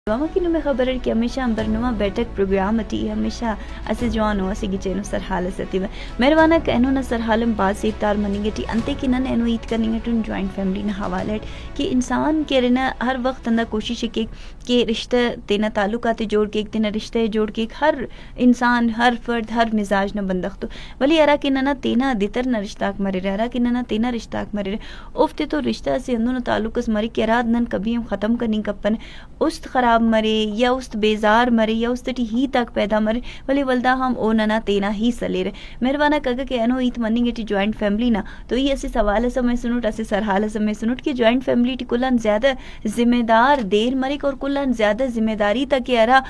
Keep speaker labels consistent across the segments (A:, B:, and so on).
A: وما کی نمے خبر کہ ہمیشہ برنما بیٹھک پروگرام اٹی ہمیشہ اسے جوانو اسے گچینو سر حال ستی میں مہربانہ کہنو نہ سر حالم بعد سے افطار منی گٹی انتے کی نن اینو عید کرنی گٹن جوائنٹ فیملی نہ حوالے کہ انسان کے رنا ہر وقت اندر کوشش ہے کہ رشتہ تینا تعلقات جوڑ کے تینا رشتے جوڑ کے ہر انسان ہر فرد ہر مزاج نہ بندخ تو ولی ارا کہ نہ تینا دیتر نہ رشتہ مرے رہا کہ نہ تینا رشتہ مرے افتے تو رشتہ سے اندونو تعلق اس مری کے رات نن کبھی ہم ختم کرنی کپن است خراب مرے یا است بیزار مرے یا است ٹی ہی تک پیدا مرے ولی ولدا ہم او ننا تینا ہی سلے رہے مہربانہ کگا کہ انو ایت منی گٹی جوائنٹ فیملی نا تو یہ اسی سوال سمے سنوٹ اسی سرحال سمے سنوٹ کہ جوائنٹ فیملی ٹی کلان زیادہ ذمہ دار دیر مرے اور کلان زیادہ ذمہ داری تک ارا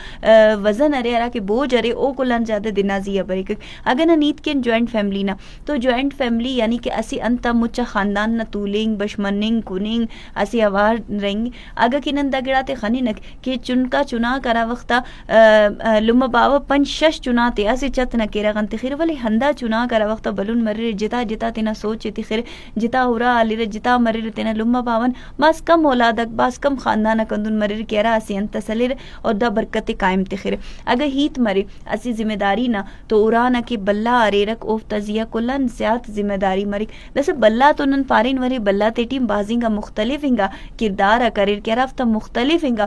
A: وزن ارے ارا کہ بوجھ ارے او کلان زیادہ دنازی برے اگر نہ نیت کے جوائنٹ فیملی نا تو جوائنٹ فیملی یعنی کہ اسی انتا مچا خاندان نہ تولنگ بشمننگ کننگ اسی اوار رنگ اگر کنن دگڑاتے خنینک کہ چنکا چنا کرا وقتا لما باوا پنچ شش چنا تے اسی چت نہ کیرا غنت خیر ولی ہندا چنا کرا وقتا بلون مرے جتا جتا تینا سوچ تی خیر جتا اورا علی جتا مرے تینا لما باون بس کم اولادک بس کم خاندان کندن مرے کیرا اسی انت سلیر اور دا برکت قائم تے خیر اگر ہیت مرے اسی ذمہ داری نہ تو اورانا کہ بلا ارے رک اوف تزیا کلن زیات ذمہ داری مرے جیسے بلا تو نن پارین ورے بلا تے ٹیم بازنگا مختلف ہنگا کردار کریر کیرا افتا مختلف ہنگا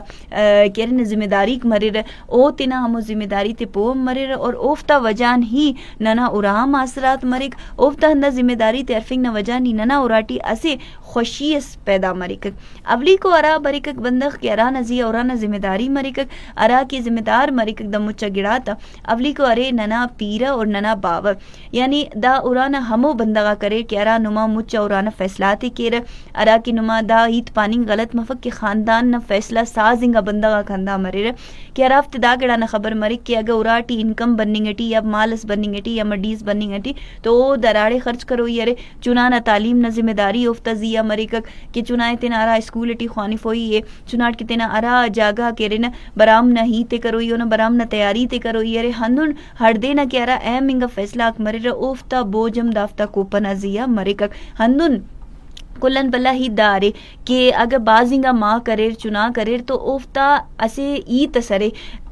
A: کیرن ذمہ داری مرے او تینا ہمو ذمہ داری تے پو مرے اور اوفتا وجان ہی ننا اورام اثرات مرے اوفتا ہندا ذمہ داری تے عرفنگ نہ وجان ہی ننا اوراٹی اسے خوشیس پیدا مرک اولی کو ارا بریک بندخ کے ارا نزی اورانا ذمہ داری مرک ارا کی ذمہ دار مرک دم مچا گڑاتا اولی کو ارے ننا پیرا اور ننا باور یعنی دا اورانا ہمو بندگا کرے کہ ارا نما مچا اورانا فیصلاتی کیر ارا کی نما دا ہیت پانی غلط مفک کے خاندان نہ فیصلہ سازنگا بندگا کھندا مرے کہ ارا افت دا گڑا نہ خبر مرک کہ اگر اوراٹی انکم بننگٹی یا مالس بننگٹی یا مڈیز بننگٹی تو او دراڑے خرچ کرو یرے چنانا تعلیم نہ ذمہ داری افتا زیا مریکک کہ چنائے تینا ارا اسکول ٹی خوانف ہوئی ہے چناٹ کی تینا ارا جاگا کے رنا برام نہ ہی تے کرو یو نہ برام نہ تیاری تے کرو یرے ہنن ہڑ دینا کہ ارا اے منگا فیصلہ اک مرے اوفتا بوجم دافتا کوپنا زیا مریکک ہنن کلن بلا ہی دارے کہ اگر بازنگا ماں کریر چنا کریر تو اوفتا اسے ای تسرے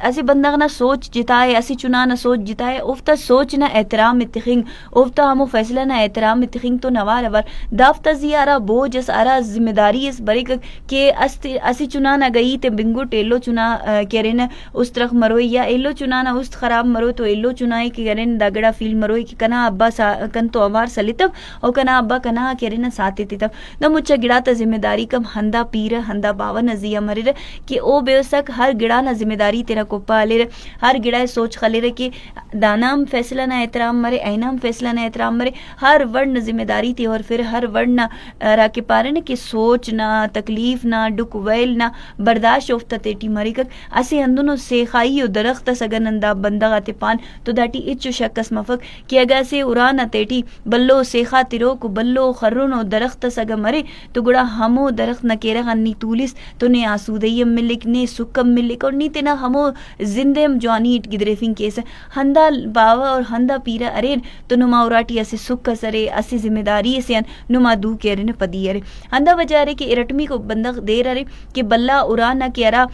A: اسے بندہ نہ سوچ جتائے اسی چنا نہ سوچ جتائے اوفتا سوچ نہ احترام اتخنگ اوفتا ہمو فیصلہ نہ احترام اتخنگ تو نوار اور دافتا زیارہ بوجھ اس ارا ذمہ داری اس بریک کہ اسی چنا نہ گئی تے بنگو ٹیلو چنا کرن اس طرح مروئی یا ایلو چنا نہ اس خراب مرو تو ایلو چنائے کہ کرن دگڑا فیل مروئی کہ کنا ابا کن تو اوار سلیتب او کنا ابا کنا کرن ساتھی تب نہ مچا گڑا تا ذمہ داری کم ہندا پیر ہندا باوا نزیا مرے کہ او بے سک ہر گڑا نہ ذمہ داری تیرا کو پالے ہر گڑا سوچ خلے کہ دانام فیصلہ نہ احترام مرے اینام فیصلہ نہ احترام مرے ہر ورڈ نہ ذمہ داری تھی اور پھر ہر ورڈ نہ را کے پارے نہ کہ سوچ نہ تکلیف نہ ڈک ویل نہ برداشت افتا تیٹی مرے کک اسے اندونو سیخائی و درخت سگنندا بندگا تے پان تو داٹی اچو شکس مفک کہ اگر سے ارانا تیٹی بلو سیخا تیرو کو بلو خرونو درخت سگ مرے تو گڑا ہمو درخت نہ کیرا غنی تولیس تو نے آسودیم ملک نے سکم ملک اور نی تینا ہمو زندیم جوانی اٹ گدریفنگ کیس ہندا باوا اور ہندا پیرا ارین تو نما اوراٹی اسے سکھ سرے اسی ذمہ داری اسے نما دو کیرن پدی ارے ہندا وجہ رے کہ ارٹمی کو بندق دیر ارے کہ بلا ارانا کیرا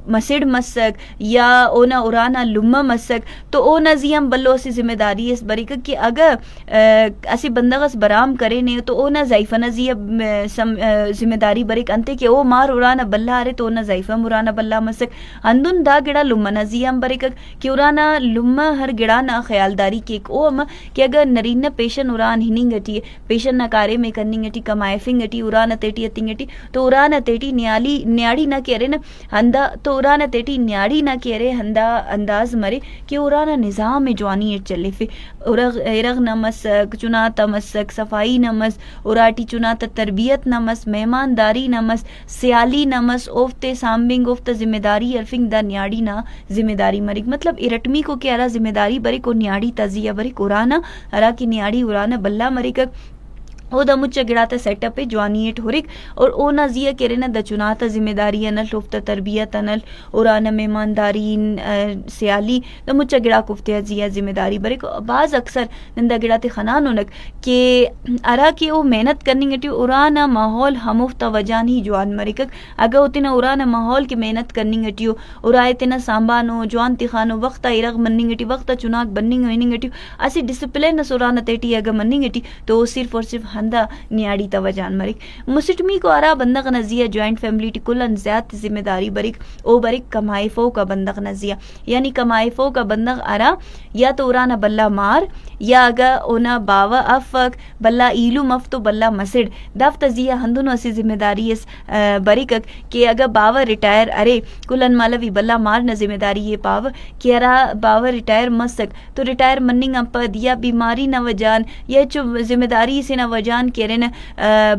A: مسڑ مسک یا اونا ارانا لما مسک تو او نزیم بلو اسی ذمہ داری اس بریک کہ اگر اسی بندغس برام کرے نے تو او نہ ضعیفہ نزیہ ذمہ داری بریک انتے کہ او مار ارانا بلا ارے تو نہ ضعیفہ مرانا بلا مسک اندن دا گڑا لما نزیہ بریک کہ ارانا لما ہر گڑا نہ خیالداری کے او ام کہ اگر نرین پیشن اران ہننگ گٹی پیشن نہ کارے میں کرننگ گٹی کمائے فنگ گٹی ارانا تیٹی اتنگ گٹی تو ارانا تیٹی نیاڑی نہ کہرے نا ہندا تو ارانا تیٹی نیاڑی نہ کہرے ہندا انداز مرے کہ ارانا نظام جوانی چلے فی ارغ نمسک چنا تمسک صفائی نمس اراٹی چنا تا تربیت نمس مہمانداری نمس سیالی نمس اوفتے سامبنگ اوفتا ذمہ داری ارفنگ دا نیاڑی نا ذمہ داری مرک مطلب ارٹمی کو کہ ارا ذمہ داری بری کو نیاڑی تزیہ بری قرانا ارا کی نیاڑی ارانا بلا مرک او دا مچا گڑاتا سیٹ اپ جوانیٹ ہورک اور او نا زیا کرنا دا چناتا ذمہ داری انل لفتا تربیت انل اورانا مہمانداری سیالی دا مچا گڑا کفتیا زیا ذمہ داری برک بعض اکثر نندا گڑاتے خنان ہونک کہ ارا کہ او محنت کرنی گٹی اورانا ماحول ہموفتا وجان ہی جوان مرکک اگا اوتینا اورانا ماحول کی محنت کرنی گٹیو اورایتنا سامبانو جوان تخانو وقتا ارغ مننی گٹی وقتا چناک بننی ہوئنی گٹیو اسی ڈسپلین سورانا تیٹی اگا مننی گٹی تو صرف اور صرف ہندا نیاڑی توجان مرک مسٹمی کو ارا بندغ نزیہ جوائنٹ فیملی ٹی کلن زیادہ ذمہ داری برک او برک کمائی فو کا بندغ نزیہ یعنی کمائی فو کا بندغ ارا یا تو اورانا بلا مار یا اگا اونا باوا افک بلا ایلو مفتو بلا مسڑ دافتا زیہ ہندونو اسی ذمہ داری اس برکک کہ اگا باوا ریٹائر ارے کلن مالوی بلا مار نہ ذمہ داری یہ پاو کہ ارا باوا ریٹائر مسک تو ریٹائر مننگ اپد یا بیماری نہ وجان یا چو ذمہ داری سے نہ وجان کیرن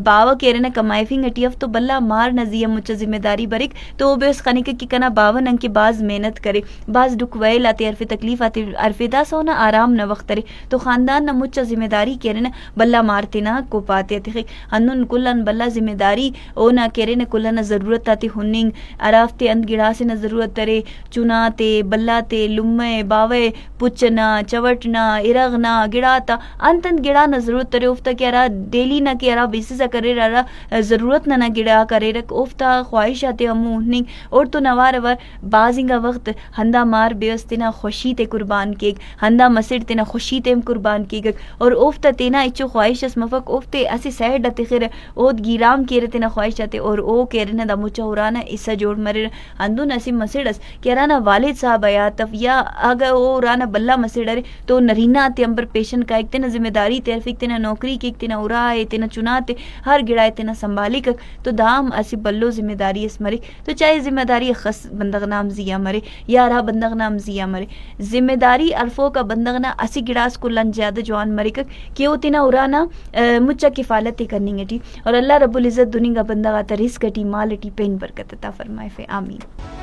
A: باوا کیرن کمائی فنگ اٹیف تو بلا مار نہ زیہ مچ ذمہ داری برک تو بے اس خنک کی کنا باوا نن کے باز محنت کرے باز دکھ ویل آتے عرف تکلیف آتے عرف دا سونا آرام نہ وقت رے تو خاندان نہ مچ ذمہ داری کیرن بلا مارتے نہ کو پاتے تھے ہنن کلن بلا ذمہ داری او نہ کیرن کلن ضرورت آتی ہننگ ارافتے اند گڑا سے نہ ضرورت ترے چناتے بلاتے لمے باوے پچنا چوٹنا ارغنا گڑاتا انتن گڑا نہ ضرورت ترے افتا کہ ارا ڈیلی نہ کہ ارا بیسسا کرے رہا ضرورت نہ گڑا کرے رک افتا خواہشاتے امو ہننگ اور تو نوار ور بازنگا وقت ہندا مار بیوستنا خوشی تے قربان کیگ ہندا مسڑ تینا خوشی تیم قربان کیگ اور افتا تینا اچو خواہش اس مفک افتے اسی سیڈ تے خیر اود گیرام کیرے تینا خواہشاتے اور او کیرنا دا مچا ہورانا اسا جوڑ مرے اندون اسی مسڑس کیرانا والد صاحب آیاتف یا اگا او رانا بلا مسڑ تو نرینا تے امبر پیشن کا ایک تینا ذمہ داری تے فک تینا نوکری کی تینا اورائے تینا چناتے ہر گڑائے تینا سنبھالی کک تو دام اسی بلو ذمہ داری اس مرے تو چاہے ذمہ داری خاص بندغ نام زیا مرے یا رہا بندغ نام زیا مرے ذمہ داری الفو کا بندغ نا اسی گڑاس کو لن زیادہ جوان مرے کک کہ او تینا اورانا مچا کفالت کرنی گٹی اور اللہ رب العزت دنیا کا بندغ تا رزق ٹی مال ٹی پین برکت عطا فرمائے فے آمین.